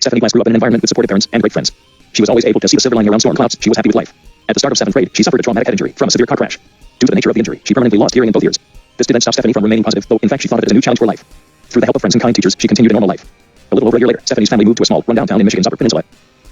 Stephanie Glass grew up in an environment with supportive parents and great friends. She was always able to see the silver lining around storm clouds. She was happy with life. At the start of 7th grade, she suffered a traumatic head injury from a severe car crash. Due to the nature of the injury, she permanently lost hearing in both ears. This didn't stop Stephanie from remaining positive, though in fact she thought of it as a new challenge for life. Through the help of friends and kind teachers, she continued a normal life. A little over a year later, Stephanie's family moved to a small, rundown town in Michigan's Upper Peninsula.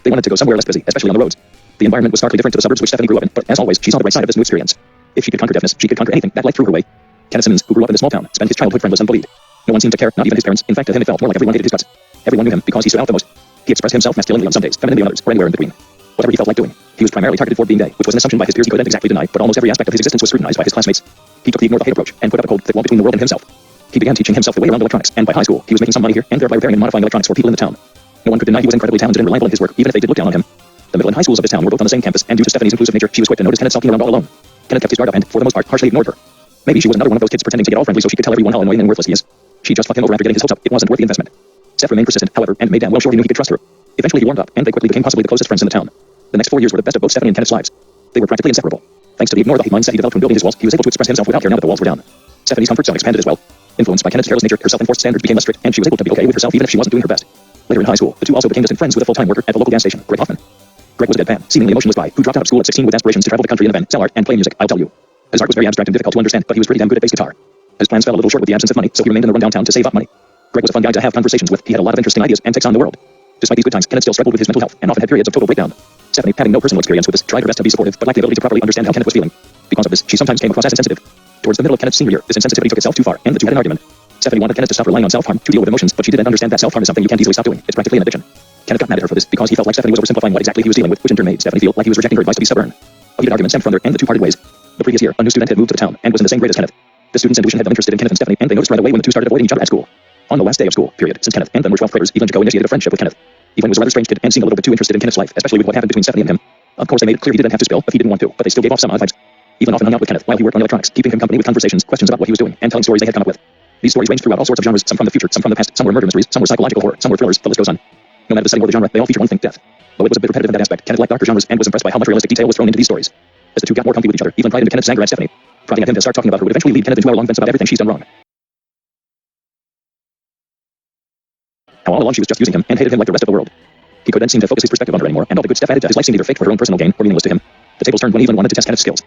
They wanted to go somewhere less busy, especially on the roads. The environment was starkly different to the suburbs which Stephanie grew up in, but as always, she saw the bright side of this new experience. If she could conquer deafness, she could conquer anything that life threw her way. Kenneth Simmons, who grew up in a small town, spent his childhood friendless and bullied. No one seemed to care, not even his parents. In fact, to him it felt more like everyone hated his guts. Everyone knew him because he stood out the most. He expressed himself masculinely on some days, femininely on others, or anywhere in between. Whatever he felt like doing. He was primarily targeted for being gay, which was an assumption by his peers he couldn't exactly deny, but almost every aspect of his existence was scrutinized by his classmates. He took the ignore the hate approach and put up a cold, thick wall between the world and himself. He began teaching himself the way around electronics, and by high school, he was making some money here and thereby repairing and modifying electronics for people in the town. No one could deny he was incredibly talented and reliable in his work, even if they did look down on him. The middle and high schools of his town were both on the same campus, and due to Stephanie's inclusive nature, she was quick to notice Kenneth sulking around all alone. Kenneth kept his guard up and, for the most part, harshly ignored her. Maybe she was another one of those kids pretending to get all friendly so she could tell everyone how annoying and worthless he is. She just fucked him over after getting his hopes up. It wasn't worth the investment. Steph remained persistent, however, and made damn well sure he knew he could trust her. Eventually he warmed up, and they quickly became possibly the closest friends in the town. The next 4 years were the best of both Stephanie and Kenneth's lives. They were practically inseparable. Thanks to the ignore the hate mindset he developed when building his walls, he was able to express himself without fear now that the walls were down. Stephanie's comfort zone expanded as well. Influenced by Kenneth's careless nature, her self-enforced standards became less strict, and she was able to be okay with herself even if she wasn't doing her best. Later in high school, the two also became distant friends with a full-time worker at the local gas station, Greg Hoffman. Greg was a deadpan, seemingly emotionless guy who dropped out of school at 16 with aspirations to travel the country in a van, sell art, and play music, I'll tell you. His art was very abstract and difficult to understand, but he was pretty damn good at bass guitar. His plans fell a little short with the absence of money, so he remained in the rundown town to save up money. Greg was a fun guy to have conversations with. He had a lot of interesting ideas and takes on the world. Despite these good times, Kenneth still struggled with his mental health and often had periods of total breakdown. Stephanie, having no personal experience with this, tried her best to be supportive, but lacked the ability to properly understand how Kenneth was feeling. Because of this, she sometimes came across as insensitive. Towards the middle of Kenneth's senior year, this insensitivity took itself too far, and the two had an argument. Stephanie wanted Kenneth to stop relying on self-harm to deal with emotions, but she didn't understand that self-harm is something you can't easily stop doing. It's practically an addiction. Kenneth got mad at her for this because he felt like Stephanie was oversimplifying what exactly he was dealing with, which in turn made Stephanie feel like he was rejecting her advice to be stubborn. A heated argument stemmed from there, and the two parted ways. The previous year, a new student had moved to the town and was in the same grade as Kenneth. The student's intuition had them interested in Kenneth and Stephanie, and they noticed right away when the two started avoiding each other at school. On the last day of school, since Kenneth and them were 12th graders, Evelyn Jaco initiated a friendship with Kenneth. Evelyn was a rather strange kid and seemed a little bit too interested in Kenneth's life, especially with what happened between Stephanie and him. Of course, they made it clear he didn't have to spill if he didn't want to, but they still gave off some odd vibes. Evelyn often hung out with Kenneth while he worked on electronics, keeping him company with conversations, questions about what he was doing, and telling stories they had come up with. These stories ranged throughout all sorts of genres, some from the future, some from the past, some were murder mysteries, some were psychological horror, some were thrillers, the list goes on. No matter the setting or the genre, they all feature one thing, death. Though it was a bit repetitive in that aspect, Kenneth liked darker genres and was impressed by how much realistic detail was thrown into these stories. As the two got more comfy with each other, Evelyn pried into Kenneth's anger at Stephanie, prodding at him to start talking about her would eventually lead Kenneth into a long fence about everything she's done wrong. How all along she was just using him and hated him like the rest of the world. He couldn't seem to focus his perspective on her anymore, and all the good stuff added to his life seemed either fake for her own personal gain or meaningless to him. The tables turned when Evelyn wanted to test Kenneth's skills.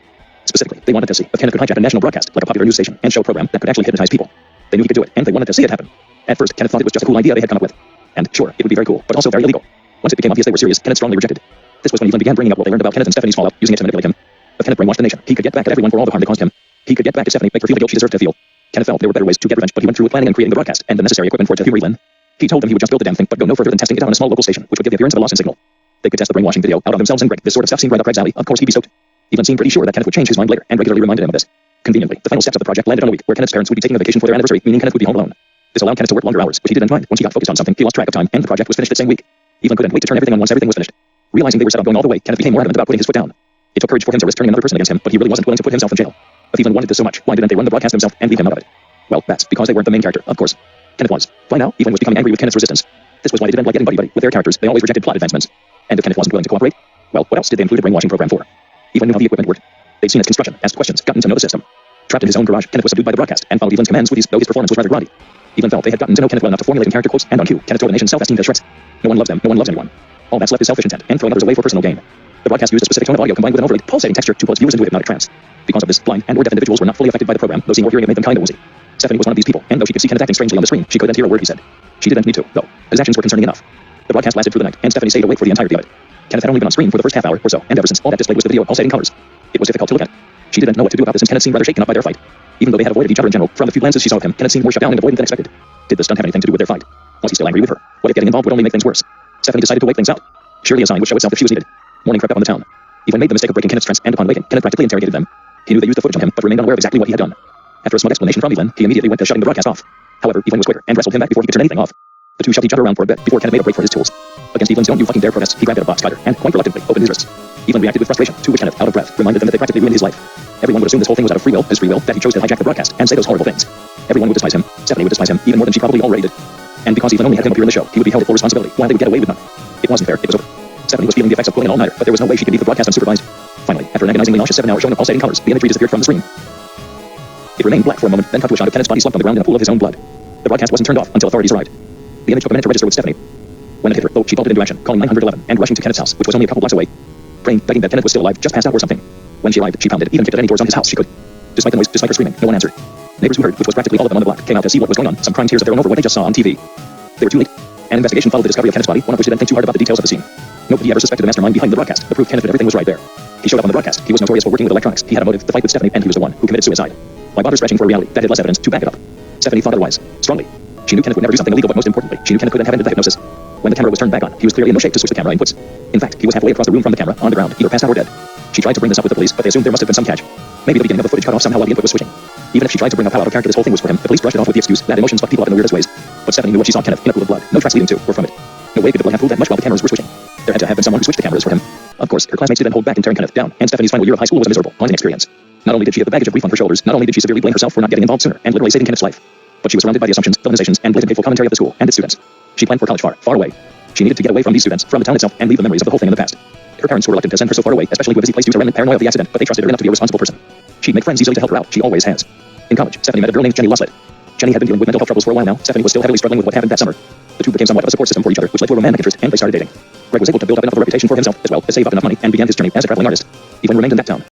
Specifically, they wanted to see if Kenneth could hijack a national broadcast, like a popular news station, and show a program that could actually hypnotize people. They knew he could do it, and they wanted to see it happen. At first, Kenneth thought it was just a cool idea they had come up with. And sure, it would be very cool, but also very illegal. Once it became obvious they were serious, Kenneth strongly rejected. This was when Evelyn began bringing up what they learned about Kenneth and Stephanie's fallout, using it to manipulate him. If Kenneth brainwashed the nation, he could get back at everyone for all the harm they caused him. He could get back at Stephanie, make her feel the guilt she deserved to feel. Kenneth felt there were better ways to get revenge, but he went through with planning and creating the broadcast and the necessary equipment for it to humor Evelyn. He told them he would just build the damn thing, but go no further than testing it on a small local station, which would give the appearance of a loss in signal. They could test the brainwashing video out on themselves and Greg. This sort of stuff seemed right up Greg's alley. Of course, he'd be stoked. Evelyn seemed pretty sure that Kenneth would change his mind later, and regularly reminded him of this. Conveniently, the final steps of the project landed on a week where Kenneth's parents would be taking a vacation for their anniversary, meaning Kenneth would be home alone. This allowed Kenneth to work longer hours, which he didn't mind. Once he got focused on something, he lost track of time, and the project was finished that same week. Evelyn couldn't wait to turn everything on once everything was finished. Realizing they were set on going all the way, Kenneth became more adamant about putting his foot down. It took courage for him to risk turning another person against him, but he really wasn't willing to put himself in jail. If Evelyn wanted this so much, why didn't they run the broadcast themselves and leave him out of it? Well, that's because they weren't the main character, of course. Kenneth was. By now, Evelyn was becoming angry with Kenneth's resistance. This was why they didn't like getting buddy-buddy with their characters. They always rejected plot advancements. And if Kenneth wasn't willing to cooperate, well, what else did they include a brainwashing program for? Evelyn knew how the equipment worked. They'd seen its construction, asked questions, gotten to know the system. Trapped in his own garage, Kenneth was subdued by the broadcast and followed Evelyn's commands with ease, though his performance was rather grotty. Evelyn felt they had gotten to know Kenneth well enough to formulate character quotes, and on cue, Kenneth tore the nation's self-esteem to shreds. No one loves them, no one loves anyone. All that's left is selfish intent and throwing others away for personal gain. The broadcast used a specific tone of audio combined with an overly pulsating texture to pull its viewers into a hypnotic trance. Because of this, blind and or deaf individuals were not fully affected by the program, though seeing or hearing it made them kinda woozy. Stephanie was one of these people, and though she could see Kenneth acting strangely on the screen, she couldn't hear a word he said. She didn't need to, though. His actions were concerning enough. The broadcast lasted through the night, and Stephanie stayed awake for the entirety of it. Kenneth had only been on screen for the first half hour or so, and ever since, all that displayed was the video of pulsating colors. It was difficult to look at. She didn't know what to do about this since Kenneth seemed rather shaken up by their fight. Even though they had avoided each other in general, from the few glances she saw of him, Kenneth seemed more shut down and avoidant than expected. Did this stunt have anything to do with their fight? Was he still angry with her? What if getting involved would only make things worse? Stephanie decided to wait things out. Surely a sign would show itself if she was needed. Morning crept up on the town. Evelyn made the mistake of breaking Kenneth's trance, and upon waking, Kenneth practically interrogated them. He knew they used the footage on him, but remained unaware of exactly what he had done. After a smug explanation from Evelyn, he immediately went to shutting the broadcast off. However, Evelyn was quicker and wrestled him back before he could turn anything off. The two shoved each other around for a bit before Kenneth made a break for his tools. Against Evelyn's "don't you fucking dare" protest, he grabbed at a box cutter and, quite reluctantly, opened his wrists. Evelyn reacted with frustration, to which Kenneth, out of breath, reminded them that they practically ruined his life. Everyone would assume this whole thing was out of free will, his free will, that he chose to hijack the broadcast and say those horrible things. Everyone would despise him. Stephanie would despise him even more than she probably already did. And because Evelyn only had him appear in the show, he would be held at full responsibility, while they would get away with none. It wasn't fair, it was over. Stephanie was feeling the effects of pulling an all-nighter, but there was no way she could leave the broadcast unsupervised. Finally, after an agonizingly nauseous 7-hour showing of pulsating colors, the imagery disappeared from the screen. It remained black for a moment, then cut to a shot of Kenneth's body slumped on the ground in a pool of his own blood. The broadcast wasn't turned off until authorities arrived. The image took a minute to register with Stephanie. When it hit her, though, she bolted into action, calling 911 and rushing to Kenneth's house, which was only a couple blocks away. Praying, begging that Kenneth was still alive, just passed out or something. When she arrived, she pounded, even kicked at any doors on his house she could. Despite the noise, despite her screaming, no one answered. Neighbors who heard, which was practically all of them on the block, came out to see what was going on, some crying tears of their own over what they just saw on TV. They were too late. An investigation followed the discovery of Kenneth's body, one of which didn't think too hard about the details of the scene. Nobody ever suspected the mastermind behind the broadcast, but proved Kenneth that everything was right there. He showed up on the broadcast. He was notorious for working with electronics. He had a motive, the fight with Stephanie, and he was the one who committed suicide. Why bother scratching for a reality that had less evidence to back it up? Stephanie thought otherwise, strongly. She knew Kenneth would never do something illegal, but most importantly, she knew Kenneth couldn't have ended the hypnosis. When the camera was turned back on, he was clearly in no shape to switch the camera inputs. In fact, he was halfway across the room from the camera, on the ground, either passed out or dead. She tried to bring this up with the police, but they assumed there must have been some catch. Maybe the beginning of the footage cut off somehow while the input was switching. Even if she tried to bring up how out of character this whole thing was for him, the police brushed it off with the excuse that emotions fuck people up in the weirdest ways. But Stephanie knew what she saw Kenneth in a pool of blood. No tracks leading to or from it. No way could the blood have proved that much while the cameras were switching. There had to have been someone who switched the cameras for him. Of course, her classmates didn't hold back in tearing Kenneth down, and Stephanie's final year of high school was a miserable, haunting experience. Not only did she have the baggage of grief on her shoulders, not only did she severely blame herself for not getting involved sooner and literally saving Kenneth's life, but she was surrounded by the assumptions, villainizations, and blatant hateful commentary of the school and its students. She planned for college far, far away. She needed to get away from these students, from the town itself, and leave the memories of the whole thing in the past. Her parents were reluctant to send her so far away, especially with a busy place due to remnant paranoia of the accident, but they trusted her enough to be a responsible person. She'd make friends easily to help her out. She always has. In college, Stephanie met a girl named Jenny Losslet. Jenny had been dealing with mental health troubles for a while now. Stephanie was still heavily struggling with what happened that summer. The two became somewhat of a support system for each other, which led to a romantic interest, and they started dating. Greg was able to build up enough of a reputation for himself, as well as save up enough money, and began his journey as a traveling artist. He even remained in that town.